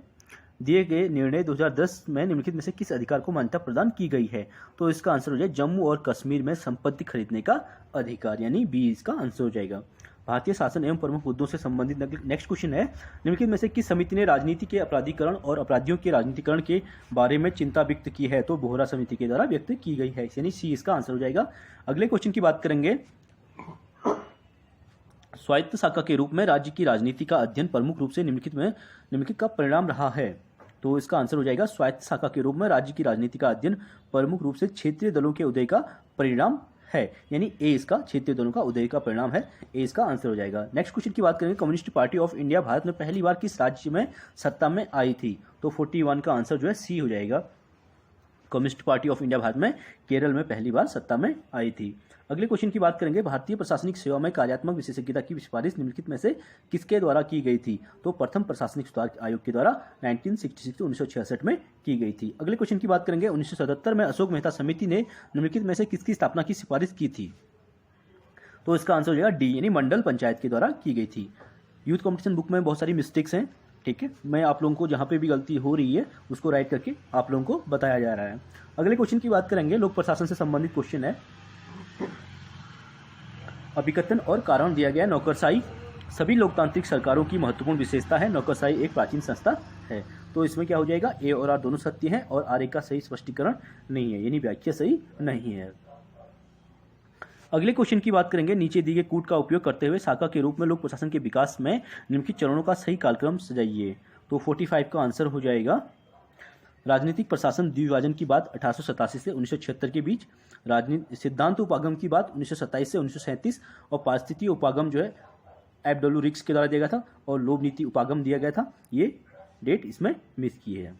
दिए गए निर्णय 2010 में निम्नलिखित में से किस अधिकार को मान्यता प्रदान की गई है, तो इसका आंसर हो जाए जम्मू और कश्मीर में संपत्ति खरीदने का अधिकार, यानी बी इसका आंसर हो जाएगा। भारतीय शासन एवं प्रमुख मुद्दों से संबंधित नेक्स्ट क्वेश्चन है, निम्नलिखित में से किस समिति ने राजनीति के अपराधीकरण और अपराधियों के राजनीतिकरण के बारे में चिंता व्यक्त की है? तो बोहरा समिति के द्वारा व्यक्त की गई है, यानी सी इसका आंसर हो जाएगा। अगले क्वेश्चन की बात करेंगे, स्वायत्त शाखा के रूप में राज्य की राजनीति का अध्ययन प्रमुख रूप से निम्नलिखित का परिणाम रहा है। तो इसका आंसर हो जाएगा स्वायत्त शाखा के रूप में राज्य की राजनीति का अध्ययन प्रमुख रूप से क्षेत्रीय दलों के उदय का परिणाम है, यानी ए इसका क्षेत्रीय दलों का उदय का परिणाम है, ए इसका आंसर हो जाएगा। नेक्स्ट क्वेश्चन की बात करेंगे, communist party of India Bharat में पहली बार किस राज्य में सत्ता में आई थी? तो 41 का आंसर जो है सी हो जाएगा। Communist party of India Bharat में केरल में पहली बार सत्ता में आई थी। अगले क्वेश्चन की बात करेंगे, भारतीय प्रशासनिक सेवा में कार्यात्मक विशेषज्ञता की सिफारिश निम्नलिखित में से किसके द्वारा की गई थी? तो प्रथम प्रशासनिक सुधार आयोग के द्वारा 1966 से 1966 में की गई थी। अगले क्वेश्चन की बात करेंगे, 1977 में अशोक मेहता समिति ने निम्नलिखित में से किसकी स्थापना की सिफारिश की थी? तो इसका आंसर हो जाएगा डी, यानी मंडल पंचायत के द्वारा की गई थी। यूथ कॉम्पिटिशन बुक में बहुत सारी मिस्टेक्स हैं, ठीक है, मैं आप लोगों को जहाँ पे भी गलती हो रही है उसको राइट करके आप लोगों को बताया जा रहा है। अगले क्वेश्चन की बात करेंगे, लोक प्रशासन से संबंधित क्वेश्चन है। अभिकथन और कारण दिया गया, नौकरशाही सभी लोकतांत्रिक सरकारों की महत्वपूर्ण विशेषता है, नौकरशाही एक प्राचीन संस्था है। तो इसमें क्या हो जाएगा, ए और आर दोनों सत्य हैं और आर ए का सही स्पष्टीकरण नहीं है, यानी व्याख्या सही नहीं है। अगले क्वेश्चन की बात करेंगे, नीचे दिए गए कूट का उपयोग करते हुए शाखा के रूप में लोक प्रशासन के विकास में निम्नलिखित चरणों का सही कालक्रम सजाइए। तो 45 का आंसर हो जाएगा राजनीतिक प्रशासन द्विभाजन की बात 1887 से 1976 के बीच, राजनीति सिद्धांत उपागम की बात 1927 से 1937 और पारिस्थितिक उपागम जो है एफडब्ल्यू रिक्स के द्वारा दिया गया था और लोभ नीति उपागम दिया गया था, ये डेट इसमें मिस की है।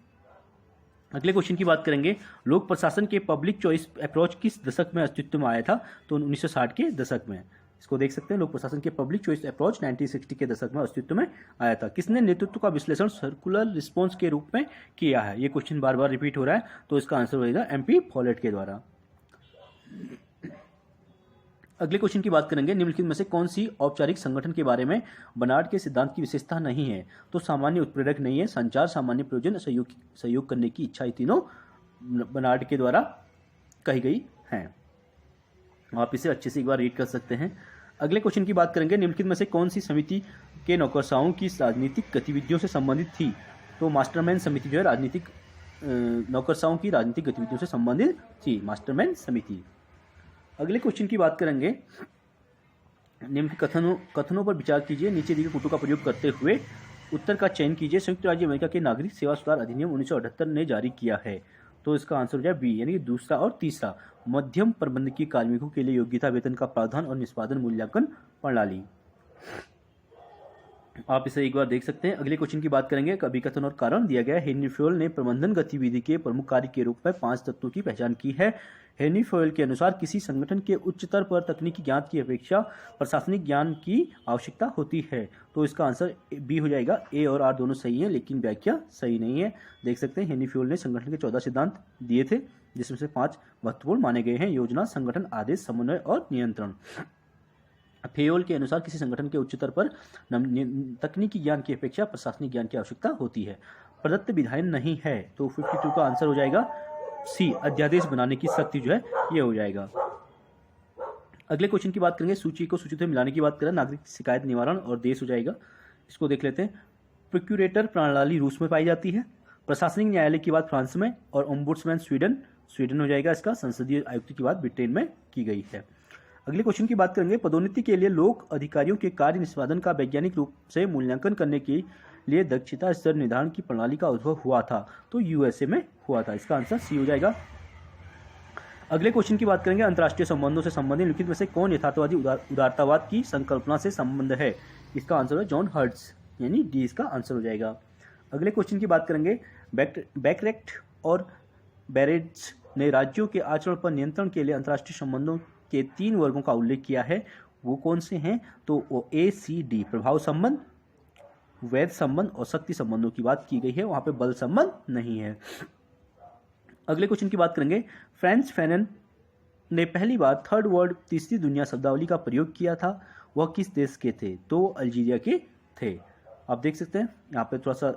अगले क्वेश्चन की बात करेंगे, लोक प्रशासन के पब्लिक चॉइस अप्रोच किस दशक में अस्तित्व में आया था? तो 1960 के दशक में। इसको देख सकते हैं, लोक प्रशासन के पब्लिक चॉइस अप्रोच 1960 के दशक में अस्तित्व में आया था। किसने नेतृत्व का विश्लेषण सर्कुलर रिस्पॉन्स के रूप में किया है? ये क्वेश्चन बार बार रिपीट हो रहा है, तो इसका आंसर हो जाएगा MP फॉलेट के द्वारा। अगले क्वेश्चन की बात करेंगे, निम्नलिखित में से कौन सी औपचारिक संगठन के बारे में बनार्ड के सिद्धांत की विशेषता नहीं है? तो सामान्य उत्प्रेरक नहीं है, संचार, सामान्य प्रयोजन, सहयोग करने की इच्छा, ये तीनों बनार्ड के द्वारा कही गई हैं। आप इसे अच्छे से एक बार रीड कर सकते हैं। अगले क्वेश्चन की बात करेंगे, निम्नलिखित में से कौन सी समिति के नौकरशाहों की राजनीतिक गतिविधियों से संबंधित थी? तो मास्टरमैन समिति जो है राजनीतिक नौकरशाहों की राजनीतिक गतिविधियों से संबंधित थी, मास्टरमैन समिति। अगले क्वेश्चन की बात करेंगे, निम्न कथनों पर विचार कीजिए, नीचे दिए कूटों का प्रयोग करते हुए उत्तर का चयन कीजिए। संयुक्त राज्य अमेरिका के नागरिक सेवा सुधार अधिनियम 1978 ने जारी किया है। तो इसका आंसर हो जाए बी, यानी कि दूसरा और तीसरा, मध्यम प्रबंधकीय कार्मिकों के लिए योग्यता वेतन का प्रावधान और निष्पादन मूल्यांकन प्रणाली। आप इसे एक बार देख सकते हैं। अगले क्वेश्चन की बात करेंगे, अभिकथन और कारण दिया गया है। हेनरी फ्योल ने प्रबंधन गतिविधि के प्रमुख कार्य के रूप में 5 तत्वों की पहचान की है। हेनरी फ्योल के अनुसार किसी संगठन के उच्च स्तर पर तकनीकी ज्ञान की अपेक्षा प्रशासनिक ज्ञान की आवश्यकता होती है। तो इसका आंसर बी हो जाएगा। ए और आर दोनों सही है, लेकिन व्याख्या सही नहीं है। देख सकते हैं, हेनरी फ्योल ने संगठन के 14 सिद्धांत दिए थे, जिसमें से 5 महत्वपूर्ण माने गए हैं: योजना, संगठन, आदेश, समन्वय और नियंत्रण। फेयोल के अनुसार किसी संगठन के उच्च स्तर पर तकनीकी ज्ञान की अपेक्षा प्रशासनिक ज्ञान की आवश्यकता होती है। प्रदत्त विधायन नहीं है, तो 52 का आंसर हो जाएगा सी, अध्यादेश बनाने की शक्ति जो है ये हो जाएगा। अगले क्वेश्चन की बात करेंगे, सूची को सूची में मिलाने की बात करें, नागरिक शिकायत निवारण और देश हो जाएगा। इसको देख लेते हैं। प्रोक्यूरेटर प्रणाली रूस में पाई जाती है, प्रशासनिक न्यायालय की बात फ्रांस में और ओम्बुड्समैन स्वीडन हो जाएगा। इसका संसदीय आयुक्त की बात ब्रिटेन में की गई है। अगले क्वेश्चन की बात करेंगे, पदोन्नति के लिए लोक अधिकारियों के कार्य निष्पादन का वैज्ञानिक रूप से मूल्यांकन करने के लिए दक्षता स्तर निर्धारण की प्रणाली का उद्भव हुआ था। तो USA में हुआ था। इसका आंसर सी हो जाएगा। अगले क्वेश्चन की बात करेंगे, अंतर्राष्ट्रीय संबंधों से संबंधित निम्नलिखित में से कौन यथार्थवादी उदारतावाद की संकल्पना से संबंध है? इसका आंसर है जॉन हर्ट्ज, यानी डी इसका आंसर हो जाएगा। अगले क्वेश्चन की बात करेंगे, बैकरेक्ट और बैरेट्स ने राज्यों के आचरण पर नियंत्रण के लिए अंतर्राष्ट्रीय संबंधों के 3 वर्गों का उल्लेख किया है। वो कौन से हैं? तो वो ACD, प्रभाव संबंध, वैध संबंध और शक्ति संबंधों की बात की गई है, वहां पे बल संबंध नहीं है। अगले क्वेश्चन की बात करेंगे, फ्रांस फैनन ने पहली बार थर्ड वर्ल्ड तीसरी दुनिया शब्दावली का प्रयोग किया था, वह किस देश के थे? तो अल्जीरिया के थे। आप देख सकते हैं यहाँ पे थोड़ा सा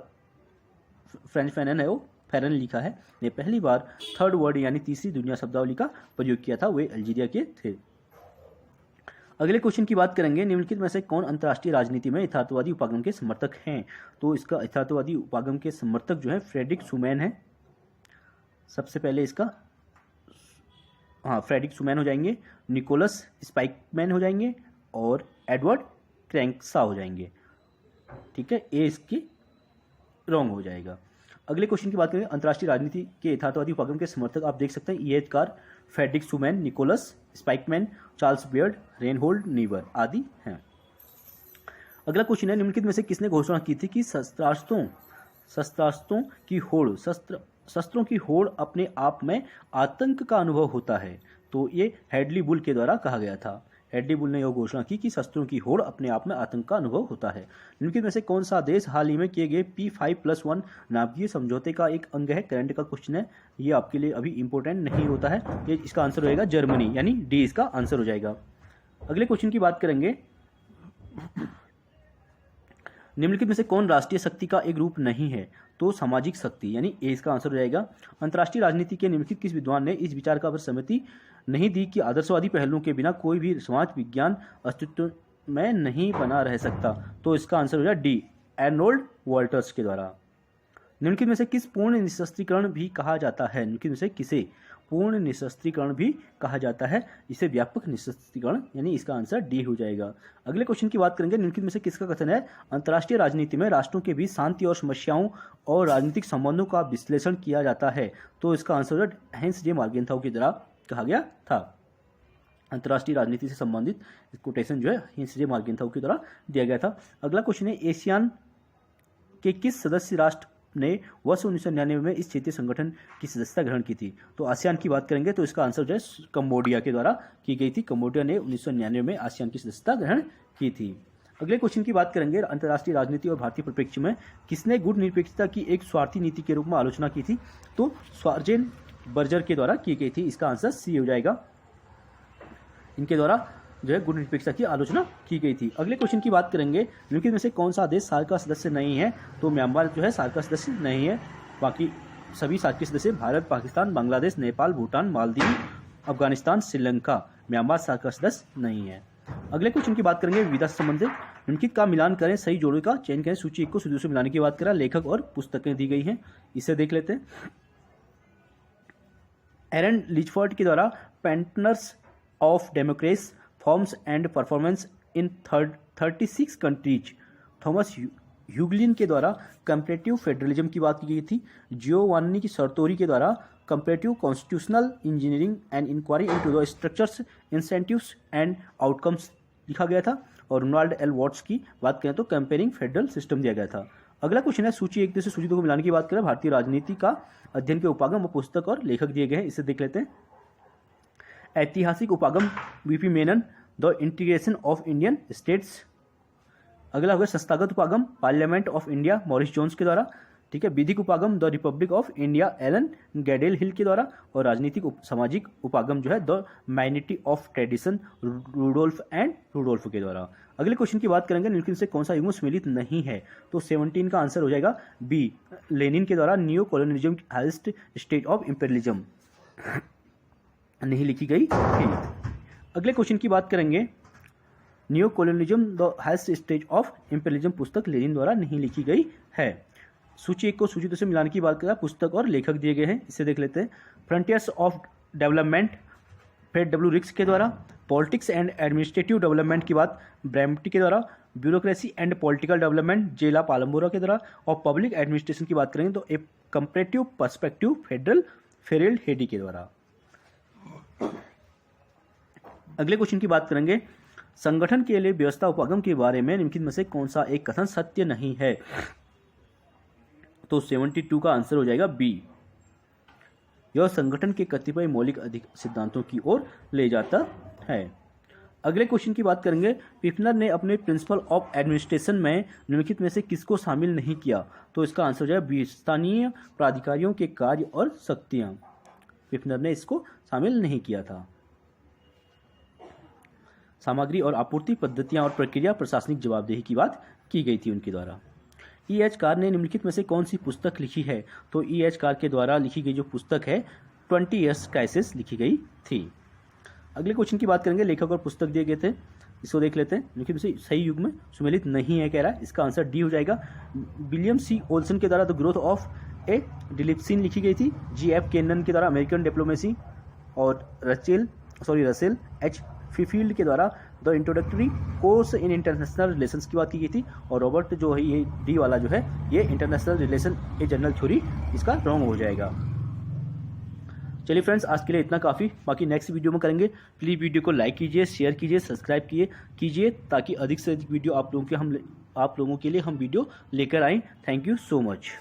फ्रेंच फैनन है, वो फेरन लिखा है, ने पहली बार थर्ड वर्ल्ड यानी तीसरी दुनिया शब्दावली का प्रयोग किया था, वे अल्जीरिया के थे। अगले क्वेश्चन की बात करेंगे, निम्नलिखित में से कौन अंतर्राष्ट्रीय राजनीति में यथार्थवादी उपागम के समर्थक हैं? तो इसका यथार्थवादी उपागम के समर्थक जो है फ्रेडरिक सुमैन है। सबसे पहले इसका फ्रेडरिक सुमैन हो जाएंगे, निकोलस स्पाइकमैन हो जाएंगे और एडवर्ड क्रैंकशा हो जाएंगे। ठीक है, ए इसकी रॉन्ग हो जाएगा। अगले क्वेश्चन की बात करें, अंतर्राष्ट्रीय राजनीति के यथार्थवादी उपागम के समर्थक आप देख सकते हैं E H. Carr, Frederick Schuman, Nicholas Spykman, Charles Beard, Reinhold Niebuhr आदि हैं। अगला क्वेश्चन है, निम्नलिखित में से किसने घोषणा की थी कि शस्त्रों की होड़ अपने आप में आतंक का अनुभव होता है? तो ये हेडली बुल के द्वारा कहा गया था। हेडली बुल ने यह घोषणा की कि शस्त्रों की होड़ अपने आप में आतंक का अनुभव होता है। निम्नलिखित में से कौन सा देश हाल ही में किए गए P5+1 नाभिकीय समझौते का एक अंग है? करंट का क्वेश्चन है, ये आपके लिए अभी इंपॉर्टेंट नहीं होता है। ये इसका आंसर हो जाएगा जर्मनी, यानी डी इसका आंसर हो जाएगा। अगले क्वेश्चन की बात करेंगे, निम्नलिखित में से कौन राष्ट्रीय शक्ति का एक रूप नहीं है? तो सामाजिक शक्ति, यानी ए इसका आंसर हो जाएगा। अंतर्राष्ट्रीय राजनीति के निम्नलिखित किस विद्वान ने इस विचार का सहमति नहीं दी कि आदर्शवादी पहलुओं के बिना कोई भी समाज विज्ञान अस्तित्व में नहीं बना रह सकता? तो इसका आंसर हो जाएगा डी, एर्नोल्ड वॉल्टर्स के द्वारा। निम्नलिखित में से किस पूर्ण निशस्त्रीकरण भी कहा जाता है? निम्नलिखित में से किसे पूर्ण निशस्त्रीकरण भी कहा जाता है? इसे व्यापक निशस्त्रीकरण, यानी इसका आंसर डी हो जाएगा। अगले क्वेश्चन की बात करेंगे, निम्नलिखित में से किसका कथन है अंतर्राष्ट्रीय राजनीति में राष्ट्रों के बीच शांति और समस्याओं और राजनीतिक संबंधों का विश्लेषण किया जाता है? तो इसका आंसर हैंस जे मार्गेनथाउ के द्वारा कहा गया था। अंतर्राष्ट्रीय राजनीति से संबंधित कोटेशन जो है हैंस जे मार्गेनथाउ के द्वारा दिया गया था। अगला क्वेश्चन है, एशियान के किस सदस्य राष्ट्र ने वर्ष 1999 में इस क्षेत्रीय संगठन की सदस्यता ग्रहण की थी? तो आसियान की बात करेंगे तो इसका आंसर जो है कंबोडिया के द्वारा की गई थी। कंबोडिया ने 1999 में आसियान की सदस्यता ग्रहण की थी। अगले क्वेश्चन की बात करेंगे, अंतर्राष्ट्रीय राजनीति और भारतीय परिप्रेक्ष्य में किसने गुट निरपेक्षता की एक स्वार्थी नीति के रूप में आलोचना की थी? तो स्वार्जेन बर्जर के द्वारा की गई थी। इसका आंसर सी हो जाएगा। इनके द्वारा जो है गुट निरपेक्षता की आलोचना की गई थी। अगले क्वेश्चन की बात करेंगे, निम्नलिखित में से कौन सा देश सार्क का सदस्य नहीं है? तो म्यांमार जो है सार्क का सदस्य नहीं है। बाकी सभी सार्क के सदस्य भारत, पाकिस्तान, बांग्लादेश, नेपाल, भूटान, मालदीव, अफगानिस्तान, श्रीलंका। म्यांमार सार्क का सदस्य नहीं है। अगले क्वेश्चन की बात करेंगे, विविधता से संबंधित निम्नलिखित का मिलान करें, सही जोड़े का चयन करें। सूची 1 को सूची 2 से मिलाने की बात करें, लेखक और पुस्तकें दी गई हैं, इसे देख लेते हैं। एरन लिचफोर्ड के द्वारा patterns of democracy forms and performance in 36 countries. Thomas Hueglin के द्वारा कंपैरेटिव फेडरलिज्म की बात की गई थी। जियोवानी की सर्तोरी के द्वारा comparative constitutional engineering and inquiry into the structures, incentives and outcomes लिखा गया था। और रोनाल्ड एल वॉट्स की बात करें तो कंपेयरिंग फेडरल सिस्टम दिया गया था। अगला क्वेश्चन है, सूची 1 से सूची 2 को मिलाने की बात करें, भारतीय राजनीति का अध्ययन के उपागम और पुस्तक और लेखक दिए गए हैं, इसे देख लेते हैं। ऐतिहासिक उपागम VP Menon, the integration of Indian states. अगला होगा संस्थागत उपागम, parliament of India, Morris Jones के द्वारा। ठीक है, विधिक उपागम, the republic of India, Alan Gledhill के द्वारा। और राजनीतिक सामाजिक उपागम जो है the modernity of tradition, Rudolph and Rudolph के द्वारा। अगले क्वेश्चन की बात करेंगे, निम्नलिखित से कौन सा युग्म सम्मिलित नहीं है? तो 17 का आंसर हो जाएगा बी, लेनिन के द्वारा neo colonialism highest stage of imperialism नहीं लिखी गई थी। अगले क्वेश्चन की बात करेंगे, neo colonialism the highest stage of imperialism पुस्तक लेनिन द्वारा नहीं लिखी गई है। सूची 1 को सूची 2 से मिलाने की बात करें, पुस्तक और लेखक दिए गए हैं, इसे देख लेते हैं। Frontiers of development, Fred W Riggs के द्वारा। पॉलिटिक्स एंड एडमिनिस्ट्रेटिव डेवलपमेंट की बात ब्रैम्प्टी के द्वारा। ब्यूरोक्रेसी एंड पॉलिटिकल डेवलपमेंट जेला पालम्बोरा के द्वारा। और पब्लिक एडमिनिस्ट्रेशन की बात करेंगे तो ए कंपैरेटिव पर्सपेक्टिव फेडरल फेरेल्ड हेडी के द्वारा। अगले क्वेश्चन की बात करेंगे, संगठन के लिए व्यवस्था उपागम के बारे में निम्नलिखित में से कौन सा एक कथन सत्य नहीं है? तो 72 का आंसर हो जाएगा बी, यह संगठन के कतिपय मौलिक सिद्धांतों की ओर ले जाता है। अगले क्वेश्चन की बात करेंगे, पिफनर ने अपने प्रिंसिपल ऑफ एडमिनिस्ट्रेशन में निम्नलिखित में से किसको शामिल नहीं किया? तो इसका आंसर हो जाएगा बी, स्थानीय प्राधिकारियों के कार्य और शक्तियां। पिफनर ने इसको शामिल नहीं किया था। सामग्री और आपूर्ति पद्धतियां और प्रक्रिया, प्रशासनिक जवाबदेही की बात की गई थी उनके द्वारा। ई.एच. कार ने निम्नलिखित में से कौन सी पुस्तक लिखी है? तो ई.एच. कार के द्वारा लिखी गई जो पुस्तक है 20 ईयर्स क्राइसिस लिखी गई थी। अगले क्वेश्चन की बात करेंगे, लेखक और पुस्तक दिए गए थे। इसको देख लेते हैं, लेकिन उसे सही युग में सुमेलित नहीं है कह रहा है। इसका आंसर डी हो जाएगा। विलियम सी ओल्सन के द्वारा द ग्रोथ ऑफ ए डिलिप्सिन लिखी गई थी। G.F. केनन के द्वारा अमेरिकन डिप्लोमेसी, और रसेल एच फीफील्ड के द्वारा the introductory course in international relations की बात की गई थी। और रॉबर्ट जो है ये डी वाला जो है ये international relation a general theory, इसका रॉन्ग हो जाएगा। चलिए फ्रेंड्स, आज के लिए इतना काफ़ी, बाकी नेक्स्ट वीडियो में करेंगे। प्लीज़ वीडियो को लाइक कीजिए, शेयर कीजिए, सब्सक्राइब कीजिए ताकि अधिक से अधिक वीडियो आप लोगों के लिए हम वीडियो लेकर आएँ। Thank you so much.